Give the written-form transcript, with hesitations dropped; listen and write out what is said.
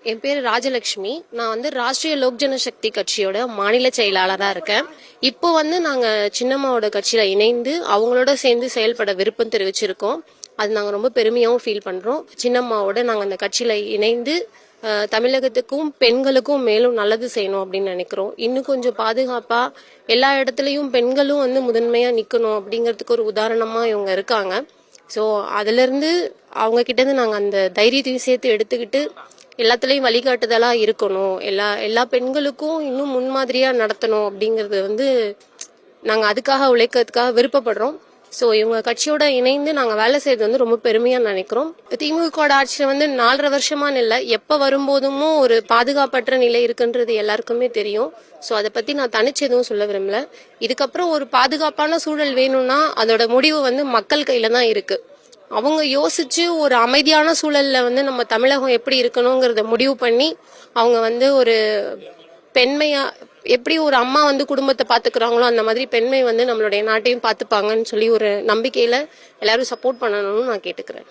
என் பேர் ராஜலட்சுமி. நான் ராஷ்டிரிய லோக் ஜனசக்தி கட்சியோட மாநில செயலாளராக இருக்கேன். இப்போ நாங்க சின்னம்மாவோட கட்சியில இணைந்து அவங்களோட சேர்ந்து செயல்பட விருப்பம் தெரிவிச்சிருக்கோம். அது நாங்க ரொம்ப பெருமையாகவும் ஃபீல் பண்றோம். சின்னம்மாவோட நாங்க அந்த கட்சியில இணைந்து தமிழகத்துக்கும் பெண்களுக்கும் மேலும் நல்லது செய்யணும் அப்படின்னு நினைக்கிறோம். இன்னும் கொஞ்சம் பாதுகாப்பா எல்லா இடத்துலயும் பெண்களும் முதன்மையா நிக்கணும் அப்படிங்கிறதுக்கு ஒரு உதாரணமா இவங்க இருக்காங்க. ஸோ அதுல இருந்து அவங்க கிட்ட இருந்து நாங்க அந்த தைரியத்தையும் சேர்த்து எடுத்துக்கிட்டு எல்லாத்துலயும் வழிகாட்டுதலா இருக்கணும். எல்லா பெண்களுக்கும் இன்னும் முன்மாதிரியா நடத்தணும் அப்படிங்கறது நாங்க அதுக்காக உழைக்கிறதுக்காக விருப்பப்படுறோம். ஸோ இவங்க கட்சியோட இணைந்து நாங்க வேலை செய்யறது ரொம்ப பெருமையா நினைக்கிறோம். திமுக ஆட்சியில 4.5 வருஷமானு இல்ல, எப்ப வரும்போதும் ஒரு பாதுகாப்பற்ற நிலை இருக்குன்றது எல்லாருக்குமே தெரியும். ஸோ அதை பத்தி நான் தனிச்சு எதுவும் சொல்ல விரும்பல. இதுக்கப்புறம் ஒரு பாதுகாப்பான சூழல் வேணும்னா அதோட முடிவு மக்கள் கையில தான் இருக்கு. அவங்க யோசிச்சு ஒரு அமைதியான சூழல்ல நம்ம தமிழகம் எப்படி இருக்கணுங்கிறத முடிவு பண்ணி அவங்க ஒரு பெண்மையா எப்படி ஒரு அம்மா குடும்பத்தை பாத்துக்கிறாங்களோ அந்த மாதிரி பெண்மை நம்மளுடைய நாட்டையும் பாத்துப்பாங்கன்னு சொல்லி ஒரு நம்பிக்கையில எல்லாரும் சப்போர்ட் பண்ணணும்னு நான் கேட்டுக்கிறேன்.